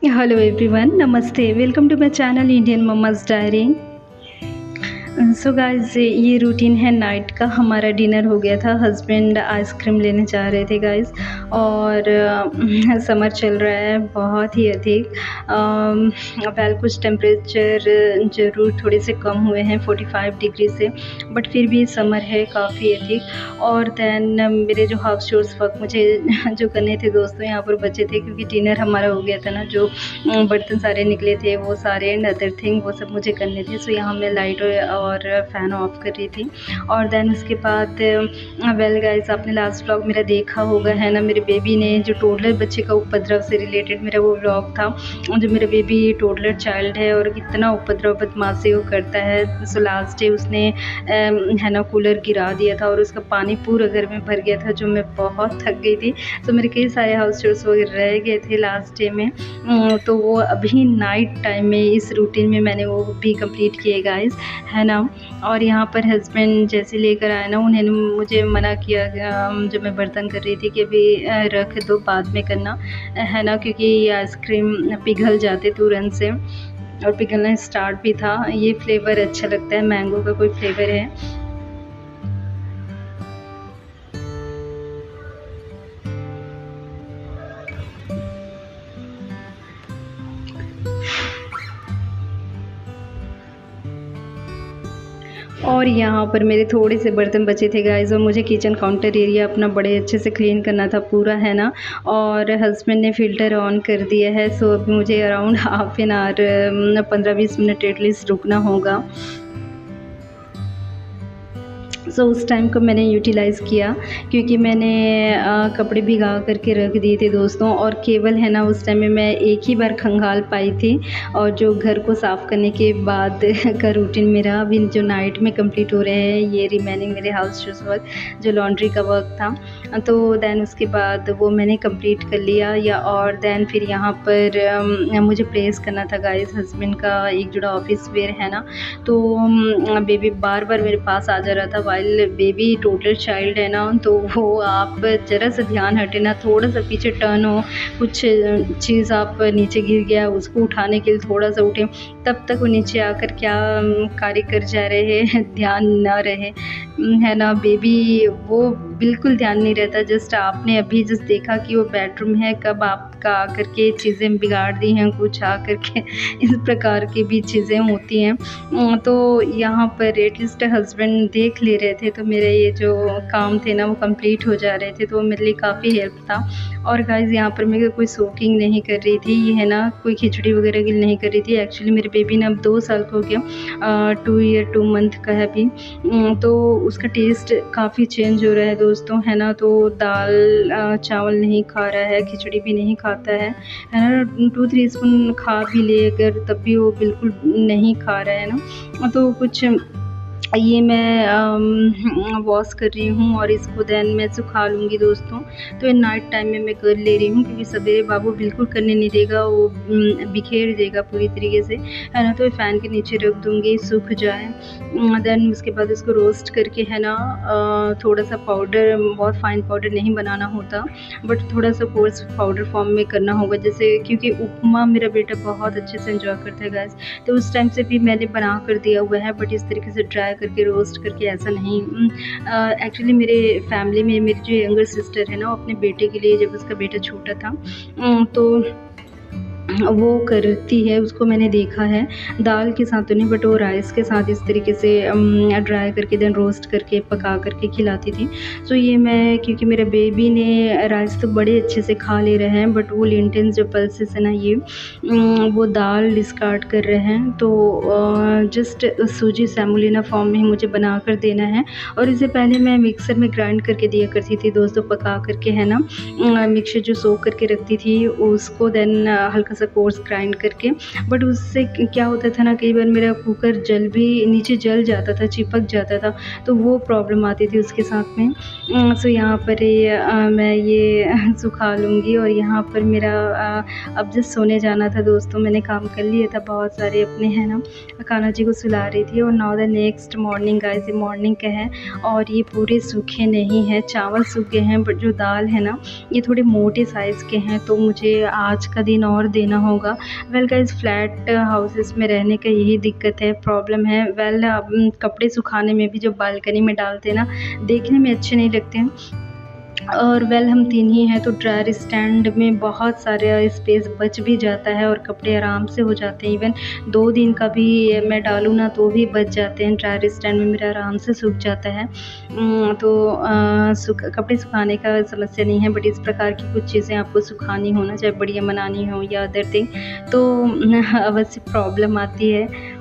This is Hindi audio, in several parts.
हेलो एवरीवन, नमस्ते। Welcome to my channel Indian mamma's diary. So guys, ये रूटीन है नाइट का। हमारा डिनर हो गया था। हस्बैंड आइसक्रीम लेने जा रहे थे गाइस, और समर चल रहा है बहुत ही अधिक। वेल, कुछ टेम्परेचर ज़रूर थोड़े से कम हुए हैं 45 डिग्री से, बट फिर भी समर है काफ़ी अधिक। और दैन मेरे जो हाउस चोर्स वर्क मुझे जो करने थे दोस्तों, यहाँ पर बचे थे, क्योंकि डिनर हमारा हो गया था ना। जो बर्तन सारे निकले थे वो सारे एंड अदर थिंग वो सब मुझे करने थे। सो यहाँ मैं लाइट और फ़ैन ऑफ कर रही थी। और दैन उसके बाद वेल गाइस, आपने लास्ट व्लॉग मेरा देखा होगा, है ना। मेरे बेबी ने जो टोडलर बच्चे का उपद्रव से रिलेटेड मेरा वो व्लॉग था। जो मेरा बेबी टोडलर चाइल्ड है और कितना उपद्रव बदमाशी वो करता है। सो लास्ट डे उसने है ना कूलर गिरा दिया था और उसका पानी पूरा घर में भर गया था, जो मैं बहुत थक गई थी। सो मेरे कई सारे हाउस चोर्स वगैरह रह गए थे लास्ट डे में। तो वो अभी नाइट टाइम में इस रूटीन में मैंने वो भी कंप्लीट किए गाइस, है ना। और यहाँ पर हस्बैंड जैसे लेकर आए ना, उन्होंने मुझे मना किया जब मैं बर्तन कर रही थी कि अभी रख दो, बाद में करना, है ना, क्योंकि ये आइसक्रीम पिघल जाते तुरंत से, और पिघलना स्टार्ट भी था। ये फ्लेवर अच्छा लगता है, मैंगो का कोई फ्लेवर है। और यहाँ पर मेरे थोड़े से बर्तन बचे थे गाइस, और मुझे किचन काउंटर एरिया अपना बड़े अच्छे से क्लीन करना था पूरा, है ना। और हस्बैंड ने फ़िल्टर ऑन कर दिया है। सो अभी मुझे around half an hour 15-20 minute at least रुकना होगा। सो उस टाइम को मैंने यूटिलाइज़ किया, क्योंकि मैंने कपड़े भिगा करके रख दिए थे दोस्तों। और केवल है ना उस टाइम में मैं एक ही बार खंगाल पाई थी, और जो घर को साफ़ करने के बाद का रूटीन मेरा अभी जो नाइट में कंप्लीट हो रहे हैं, ये रिमेनिंग मेरे हाउस शूज़ वर्क, जो लॉन्ड्री का वर्क था। तो दैन उसके बाद वो मैंने कंप्लीट कर लिया। या और दैन फिर यहाँ पर मुझे प्लेस करना था गाइस हस्बैंड का एक जोड़ा ऑफिस वेयर, है ना। तो बेबी बार बार मेरे पास आ जा रहा था। वाइल बेबी टोटल चाइल्ड है ना, तो वो आप ज़रा सा ध्यान हटे ना, थोड़ा सा पीछे टर्न हो, कुछ चीज़ आप नीचे गिर गया, उसको उठाने के लिए थोड़ा सा उठे, तब तक वो नीचे आकर क्या कार्य कर जा रहे हैं ध्यान ना रहे, है ना। बेबी वो बिल्कुल ध्यान नहीं रहता। जस्ट आपने अभी जस्ट देखा कि वो बेडरूम है, कब आपका आकर के चीज़ें बिगाड़ दी हैं, कुछ आकर के इस प्रकार की भी चीज़ें होती हैं। तो यहाँ पर एटलीस्ट हस्बैंड देख ले रहे थे, तो मेरे ये जो काम थे ना वो कंप्लीट हो जा रहे थे, तो मेरे लिए काफ़ी हेल्प था। और गाइस, यहाँ पर मैं कोई सोकिंग नहीं कर रही थी, ये है ना, कोई खिचड़ी वगैरह की नहीं कर रही थी। एक्चुअली मेरे बेबी ने अब 2 साल का हो गया, 2 ईयर 2 मंथ का है अभी। तो उसका टेस्ट काफ़ी चेंज हो रहा है दोस्तों, है ना। तो दाल चावल नहीं खा रहा है, खिचड़ी भी नहीं खाता है ना। 2-3 स्पून खा भी ले अगर, तब भी वो बिल्कुल नहीं खा रहा है ना। तो कुछ ये मैं वॉश कर रही हूँ, और इसको दैन मैं सुखा लूँगी दोस्तों। तो ये नाइट टाइम में मैं कर ले रही हूँ, क्योंकि सवेरे बाबू बिल्कुल करने नहीं देगा, वो बिखेर देगा पूरी तरीके से, है ना। तो फ़ैन के नीचे रख दूँगी, सूख जाए। दैन उसके बाद इसको रोस्ट करके, है ना, थोड़ा सा पाउडर, बहुत फाइन पाउडर नहीं बनाना होता, बट थोड़ा सा कोर्स पाउडर फॉर्म में करना होगा, जैसे, क्योंकि उपमा मेरा बेटा बहुत अच्छे से एंजॉय करता है गाइस। तो उस टाइम से भी मैंने बना कर दिया हुआ है, बट इस तरीके से ड्राई करके रोस्ट करके ऐसा नहीं। एक्चुअली मेरे फैमिली में मेरी जो यंगर सिस्टर है ना, वो अपने बेटे के लिए, जब उसका बेटा छोटा था, तो वो करती है, उसको मैंने देखा है। दाल के साथ तो नहीं, बट वो राइस के साथ इस तरीके से ड्राई करके देन रोस्ट करके पका करके खिलाती थी। सो ये मैं, क्योंकि मेरा बेबी ने राइस तो बड़े अच्छे से खा ले रहे हैं, बट वो लिंटन्स जो पल्सेस है ना, ये वो दाल डिस्कार्ड कर रहे हैं। तो जस्ट सूजी सेमोलिना फॉर्म में मुझे बना कर देना है। और इससे पहले मैं मिक्सर में ग्राइंड करके दिया करती थी दोस्तों, पका करके, है ना। मिक्सर जो सोक करके रखती थी उसको देन हल्का सा कोर्स ग्राइंड करके, बट उससे क्या होता था ना, कई बार मेरा कुकर जल भी, नीचे जल जाता था, चिपक जाता था, तो वो प्रॉब्लम आती थी उसके साथ में। सो यहाँ पर मैं ये सुखा लूँगी। और यहाँ पर मेरा अब जस्ट सोने जाना था दोस्तों, मैंने काम कर लिया था बहुत सारे अपने, है ना। कान्हा जी को सुला रही थी। और now the next morning guys, ये मॉर्निंग का है, और ये पूरे सूखे नहीं हैं, चावल सूखे हैं, बट जो दाल है ना, ये थोड़े मोटे साइज़ के हैं। तो मुझे आज का दिन और देना लेना होगा। वेल गाइस, फ्लैट हाउसेस में रहने का यही दिक्कत है, प्रॉब्लम है। वेल कपड़े सुखाने में भी जो बालकनी में डालते हैं ना, देखने में अच्छे नहीं लगते हैं। और वेल हम 3 ही हैं, तो ड्रायर स्टैंड में बहुत सारा स्पेस बच भी जाता है और कपड़े आराम से हो जाते हैं। इवन 2 दिन का भी मैं डालूँ ना तो भी बच जाते हैं, ड्रायर स्टैंड में मेरा आराम से सूख जाता है। तो कपड़े सुखाने का समस्या नहीं है, बट इस प्रकार की कुछ चीज़ें आपको सुखानी हो ना, चाहे बढ़िया बनानी हो या अदर थिंग, तो अवश्य प्रॉब्लम आती है।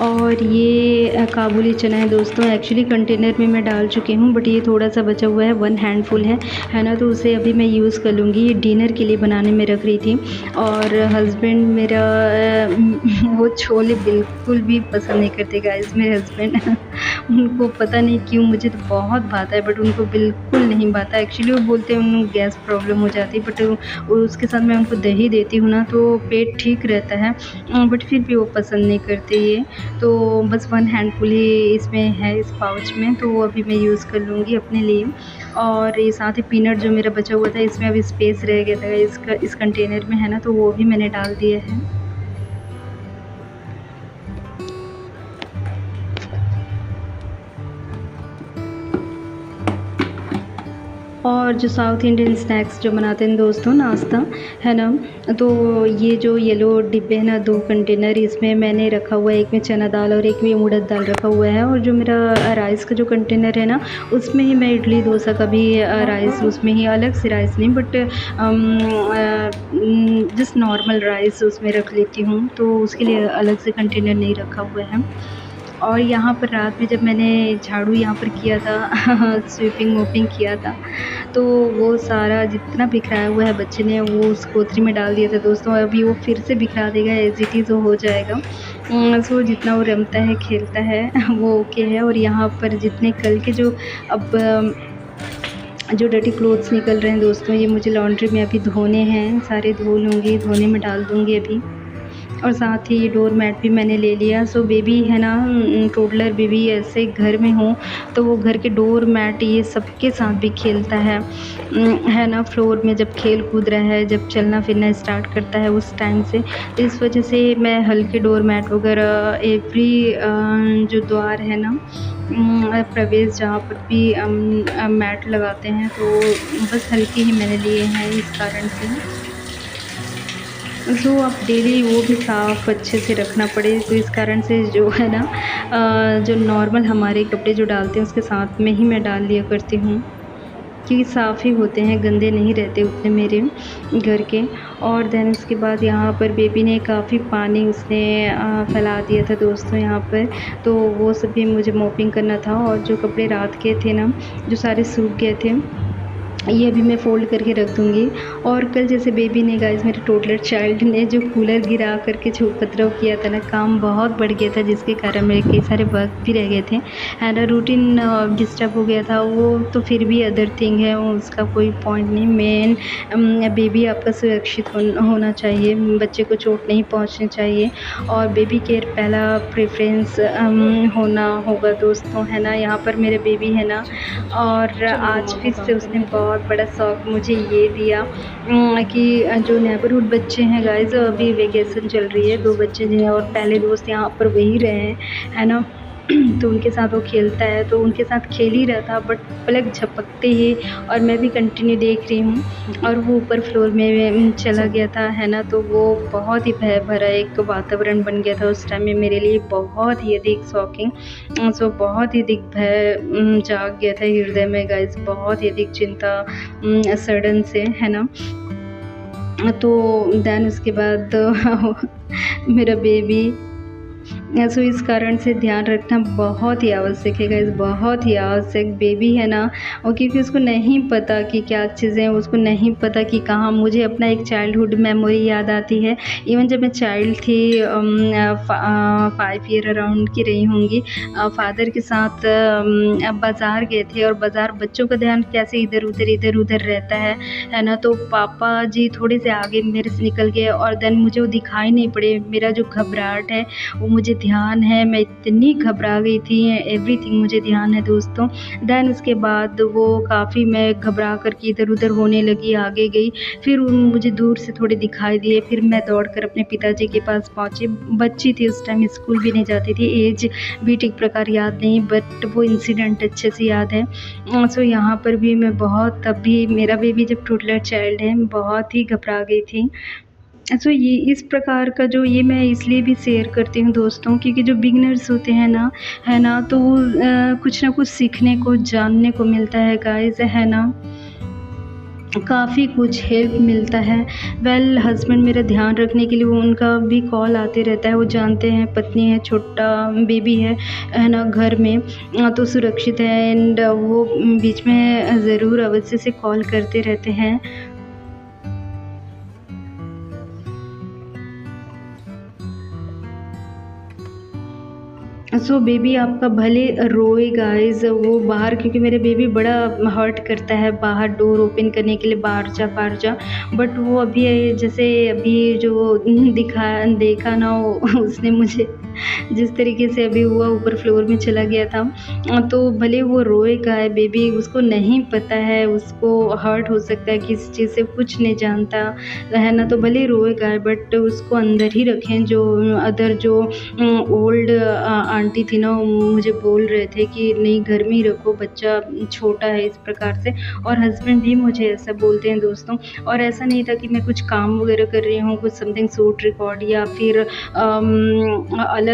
और ये काबुली चना है दोस्तों, एक्चुअली कंटेनर में मैं डाल चुकी हूँ, बट ये थोड़ा-सा बचा हुआ है, 1 हैंडफुल है ना? तो उसे अभी मैं यूज़ कर लूँगी। ये डिनर के लिए बनाने में रख रही थी। और हस्बैंड मेरा वो छोले बिल्कुल भी पसंद नहीं करते गाइस, मेरे हस्बैंड उनको पता नहीं क्यों, मुझे तो बहुत भाता है बट उनको बिल्कुल नहीं भाता। एक्चुअली वो बोलते हैं उन्हें गैस प्रॉब्लम हो जाती है, बट उसके साथ मैं उनको दही देती हूँ ना तो पेट ठीक रहता है, बट फिर भी वो पसंद नहीं करते ये। तो बस 1 हैंडफुल ही इसमें है, इस पाउच में, तो वो अभी मैं यूज़ कर लूँगी अपने लिए। और ये साथ ही पीनट जो मेरा बचा हुआ था, इसमें अभी स्पेस रह गया था इस कंटेनर में, है ना? तो वो भी मैंने डाल दिया है। और जो साउथ इंडियन स्नैक्स जो बनाते हैं दोस्तों, नाश्ता, है ना? तो ये जो येलो डिब्बे हैं ना, 2 कंटेनर इसमें मैंने रखा हुआ है, एक में चना दाल और एक में उड़द दाल रखा हुआ है। और जो मेरा राइस का जो कंटेनर है ना, उसमें ही मैं इडली डोसा का भी राइस, उसमें ही अलग से राइस नहीं, बट जस्ट नॉर्मल राइस उसमें रख लेती हूँ, तो उसके लिए अलग से कंटेनर नहीं रखा हुआ है। और यहाँ पर रात में जब मैंने झाड़ू यहाँ पर किया था स्वीपिंग मोपिंग किया था, तो वो सारा जितना बिखराया हुआ है बच्चे ने वो उस कोतरी में डाल दिया था दोस्तों। अभी वो फिर से बिखरा देगा, एज इट इज़ वो हो जाएगा। सो जितना वो रमता है खेलता है वो ओके है। और यहाँ पर जितने कल के जो अब जो डर्टी क्लोथ्स निकल रहे हैं दोस्तों, ये मुझे लॉन्ड्री में अभी धोने हैं, सारे धो लूँगी, धोने में डाल दूँगी अभी। और साथ ही ये डोर मैट भी मैंने ले लिया। सो बेबी है ना, टोडलर बेबी ऐसे घर में हो तो वो घर के डोर मैट ये सबके साथ भी खेलता है ना? फ्लोर में जब खेल कूद रहा है, जब चलना फिरना स्टार्ट करता है उस टाइम से, तो इस वजह से मैं हल्के डोर मैट वगैरह एवरी जो द्वार है ना, प्रवेश जहाँ पर भी मैट लगाते हैं, तो बस हल्के ही मैंने लिए हैं इस कारण से। अब डेली वो भी साफ़ अच्छे से रखना पड़े, तो इस कारण से जो है ना, जो नॉर्मल हमारे कपड़े जो डालते हैं उसके साथ में ही मैं डाल लिया करती हूँ, क्योंकि साफ़ ही होते हैं, गंदे नहीं रहते उतने मेरे घर के। और देन उसके बाद यहाँ पर बेबी ने काफ़ी पानी उसने फैला दिया था दोस्तों यहाँ पर, तो वो सब भी मुझे मॉपिंग करना था। और जो कपड़े रात के थे ना, जो सारे सूख गए थे, ये अभी मैं फ़ोल्ड करके रख दूँगी। और कल जैसे बेबी ने गाइस, मेरे टोडलर चाइल्ड ने जो कूलर गिरा करके जो उपद्रव किया था ना, काम बहुत बढ़ गया था, जिसके कारण मेरे कई सारे वर्क भी रह गए थे एंड रूटीन डिस्टर्ब हो गया था। वो तो फिर भी अदर थिंग है, उसका कोई पॉइंट नहीं। मेन बेबी आपका सुरक्षित होना चाहिए, बच्चे को चोट नहीं पहुँचनी चाहिए, और बेबी केयर पहला प्रेफरेंस होना होगा दोस्तों, है ना? यहाँ पर मेरे बेबी है ना, और आज फिर से उसने बहुत बड़ा शौक मुझे ये दिया कि जो नेबरहुड बच्चे हैं गाइस, अभी वेकेशन चल रही है, 2 बच्चे जो हैं और पहले दोस्त यहाँ पर वही रहे हैं, है ना? तो उनके साथ वो खेलता है, तो उनके साथ खेल ही रहा था, बट पलक झपकते ही, और मैं भी कंटिन्यू देख रही हूँ, और वो ऊपर फ्लोर में चला गया था, है ना? तो वो बहुत ही भय भरा एक वातावरण बन गया था उस टाइम में मेरे लिए, बहुत ही अधिक शॉकिंग। सो बहुत ही अधिक भय जाग गया था हृदय में गाइस, बहुत ही अधिक चिंता सडन से, है ना? तो देन उसके बाद मेरा बेबी, सो इस कारण से ध्यान रखना बहुत ही आवश्यक है गाइस, बहुत ही आवश्यक। बेबी है ना, और क्योंकि उसको नहीं पता कि क्या चीज़ें, उसको नहीं पता कि कहाँ। मुझे अपना एक चाइल्डहुड मेमोरी याद आती है, इवन जब मैं चाइल्ड थी, 5 ईयर अराउंड की रही होंगी, फादर के साथ बाज़ार गए थे, और बाज़ार बच्चों का ध्यान कैसे इधर उधर रहता है ना? तो पापा जी थोड़े से आगे मेरे से निकल गए, और देन मुझे वो दिखाई नहीं पड़े। मेरा जो घबराहट है वो मुझे ध्यान है, मैं इतनी घबरा गई थी, एवरीथिंग मुझे ध्यान है दोस्तों। देन उसके बाद वो काफ़ी मैं घबरा कर के इधर-उधर होने लगी, आगे गई, फिर मुझे दूर से थोड़े दिखाई दिए, फिर मैं दौड़कर अपने पिताजी के पास पहुँची। बच्ची थी उस टाइम, स्कूल भी नहीं जाती थी, एज भी ठीक प्रकार याद नहीं, बट वो इंसिडेंट अच्छे से याद है। सो यहाँ पर भी मैं बहुत, तब भी मेरा बेबी जब टोडलर चाइल्ड है, बहुत ही घबरा गई थी। सो ये इस प्रकार का जो ये मैं इसलिए भी शेयर करती हूँ दोस्तों, क्योंकि जो बिगिनर्स होते हैं ना, है ना, तो कुछ ना कुछ सीखने को, जानने को मिलता है गाइज़, है ना। काफ़ी कुछ हेल्प मिलता है। वेल हस्बैंड मेरा ध्यान रखने के लिए, वो उनका भी कॉल आते रहता है, वो जानते हैं पत्नी है, छोटा बेबी है ना घर में, तो सुरक्षित है, एंड वो बीच में ज़रूर अवश्य से कॉल करते रहते हैं। सो बेबी आपका भले रोए गाइज़, वो बाहर, क्योंकि मेरा बेबी बड़ा हर्ट करता है बाहर डोर ओपन करने के लिए, बाहर जा, बट वो अभी जैसे अभी जो देखा ना उसने मुझे जिस तरीके से अभी हुआ, ऊपर फ्लोर में चला गया था, तो भले वो रोएगा है बेबी, उसको नहीं पता है, उसको हर्ट हो सकता है किसी चीज़ से, कुछ नहीं जानता है ना, तो भले रोएगा है, बट उसको अंदर ही रखें। जो अदर जो ओल्ड आंटी थी ना, मुझे बोल रहे थे कि नहीं घर में ही रखो, बच्चा छोटा है, इस प्रकार से, और हस्बैंड भी मुझे ऐसा बोलते हैं दोस्तों। और ऐसा नहीं था कि मैं कुछ काम वगैरह कर रही हूँ, कुछ समथिंग शूट रिकॉर्ड या फिर अलग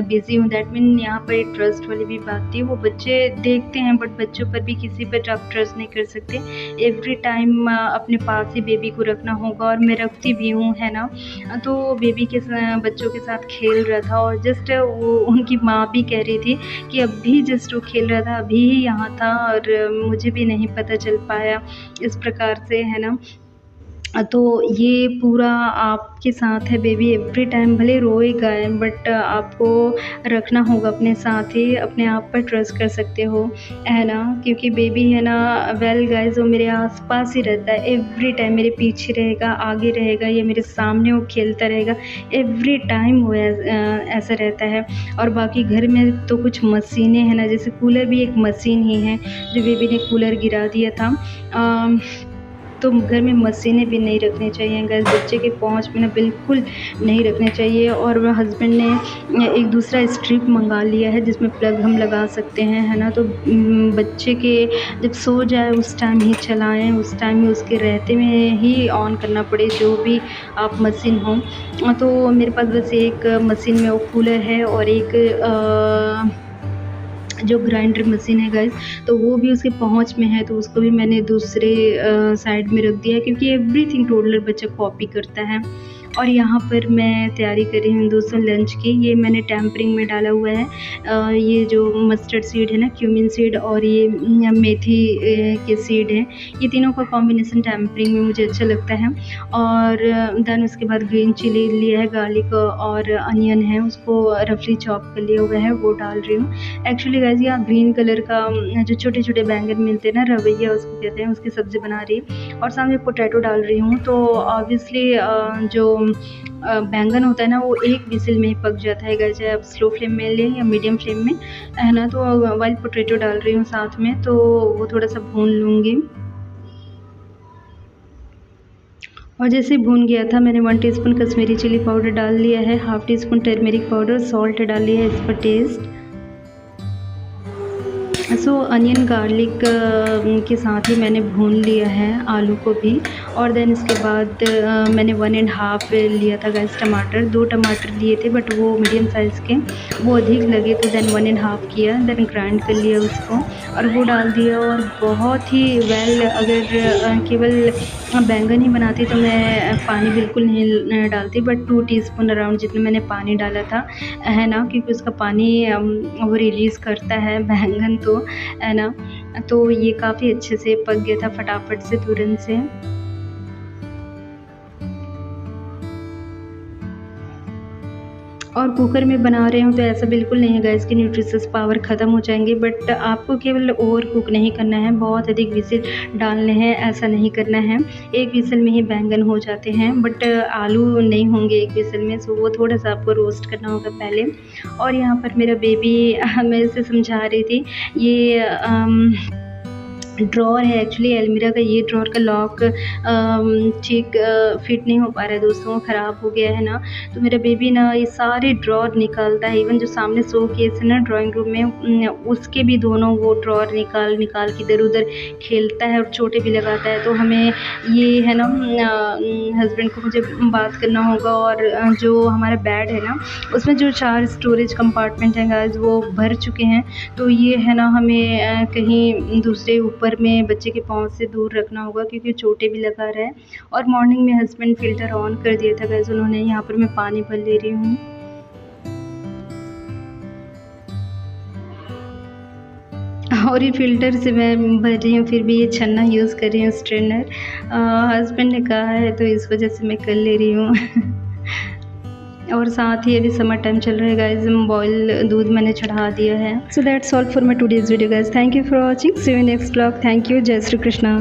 बिज़ी हूँ, दैट मीन यहाँ पर एक ट्रस्ट वाली भी बात थी। वो बच्चे देखते हैं, बट बच्चों पर भी किसी पर आप ट्रस्ट नहीं कर सकते। एवरी टाइम अपने पास ही बेबी को रखना होगा, और मैं रखती भी हूँ, है ना। तो बेबी के बच्चों के साथ खेल रहा था, और जस्ट वो उनकी माँ भी कह रही थी कि अभी जस्ट वो खेल रहा था, अभी ही यहाँ था, और मुझे भी नहीं पता चल पाया, इस प्रकार से, है ना। तो ये पूरा आपके साथ है बेबी, एवरी टाइम भले रोएगा है, बट आपको रखना होगा अपने साथ ही, अपने आप पर ट्रस्ट कर सकते हो, है ना, क्योंकि बेबी है ना, वेल गाइस, वो मेरे आसपास ही रहता है, एवरी टाइम मेरे पीछे रहेगा, आगे रहेगा, या मेरे सामने वो खेलता रहेगा, एवरी टाइम वो ऐसा रहता है। और बाकी घर में तो कुछ मशीनें हैं ना, जैसे कूलर भी एक मशीन ही है, जो बेबी ने कूलर गिरा दिया था। तो घर में मशीनें भी नहीं रखनी चाहिए गाइस, बच्चे के पहुँच में ना बिल्कुल नहीं रखने चाहिए। और हस्बैंड ने एक दूसरा स्ट्रिप मंगा लिया है, जिसमें प्लग हम लगा सकते हैं, है ना। तो बच्चे के जब सो जाए उस टाइम ही चलाएं, उस टाइम ही उसके रहते में ही ऑन करना पड़े, जो भी आप मशीन हो। तो मेरे पास बस एक मशीन में वो कूलर है, और एक जो ग्राइंडर मशीन है गाइस, तो वो भी उसके पहुंच में है, तो उसको भी मैंने दूसरे साइड में रख दिया है, क्योंकि एवरीथिंग टोडलर बच्चा कॉपी करता है। और यहाँ पर मैं तैयारी कर रही हूँ दोस्तों लंच की। ये मैंने टेम्परिंग में डाला हुआ है, ये जो मस्टर्ड सीड है ना, क्यूमिन सीड, और ये मेथी के सीड है, ये तीनों का कॉम्बिनेशन टेम्परिंग में मुझे अच्छा लगता है। और देन उसके बाद ग्रीन चिली लिया है, गार्लिक और अनियन है, उसको रफली चॉप कर लिया हुआ है, वो डाल रही हूँ। एक्चुअली गाइस यहाँ ग्रीन कलर का जो छोटे छोटे बैंगन मिलते हैं ना, रवैया उसको कहते हैं, उसकी सब्ज़ी बना रही है, और सामने पोटैटो डाल रही हूँ। तो ऑब्वियसली जो बैंगन होता है ना, वो एक विसिल में ही पक जाता है, चाहे आप स्लो फ्लेम में लें या मीडियम फ्लेम में, है ना। तो वाइल पोटैटो डाल रही हूँ साथ में, तो वो थोड़ा सा भून लूँगी। और जैसे भून गया था, मैंने 1 टीस्पून कश्मीरी चिली पाउडर डाल लिया है, half tea spoon turmeric powder, salt डाल लिया है इस पर टेस्ट। सो अनियन गार्लिक के साथ ही मैंने भून लिया है आलू को भी। और देन इसके बाद मैंने 1.5 लिया था गैस टमाटर, 2 टमाटर लिए थे, बट वो मीडियम साइज़ के, वो अधिक लगे, तो देन 1.5 किया, देन ग्राइंड कर लिया उसको, और वो डाल दिया। और बहुत ही वेल, अगर केवल बैंगन ही बनाती तो मैं पानी बिल्कुल नहीं डालती, बट 2 टीस्पून अराउंड जितना मैंने पानी डाला था, है ना, क्योंकि उसका पानी वो रिलीज़ करता है बैंगन, तो है ना। तो ये काफ़ी अच्छे से पक गया था, फटाफट से, तुरंत से। और कुकर में बना रहे हो तो ऐसा बिल्कुल नहीं है गाइस कि न्यूट्रिशंस पावर ख़त्म हो जाएंगे, बट आपको केवल ओवर कुक नहीं करना है, बहुत अधिक विजिल डालने हैं, ऐसा नहीं करना है। एक विसल में ही बैंगन हो जाते हैं, बट आलू नहीं होंगे एक विसल में, सो वो थोड़ा सा आपको रोस्ट करना होगा पहले। और यहाँ पर मेरा बेबी मैं इसे समझा रही थी, ये ड्रॉर है एक्चुअली अलमीरा का, ये ड्रॉर का लॉक ठीक फिट नहीं हो पा रहा है दोस्तों, ख़राब हो गया है ना। तो मेरा बेबी ना ये सारे ड्रॉर निकालता है, इवन जो सामने शो केस है ना ड्राइंग रूम में, उसके भी दोनों वो ड्रॉर निकाल के इधर उधर खेलता है और चोटें भी लगाता है। तो हमें ये है ना हस्बैंड को मुझे बात करना होगा। और जो हमारा बेड है ना उसमें जो 4 स्टोरेज कंपार्टमेंट हैं गाइस वो भर चुके हैं। तो ये है ना हमें कहीं दूसरे ऊपर में बच्चे के पाँव से दूर रखना होगा, क्योंकि चोटें भी लगा रहा है। और मॉर्निंग में हस्बैंड फ़िल्टर ऑन कर दिया था गाइस उन्होंने। यहाँ पर मैं पानी भर ले रही हूँ। और ये फ़िल्टर से मैं भर रही हूँ, फिर भी ये छन्ना यूज़ कर रही हूँ स्ट्रेनर। हस्बैंड ने कहा है तो इस वजह से मैं कर ले रही हूँ। और साथ ही अभी समर टाइम चल रहा है गाइस, बॉयल दूध मैंने चढ़ा दिया है। So that's all for my today's video guys. Thank you for watching, see you next vlog. Thank you, जय श्री कृष्णा।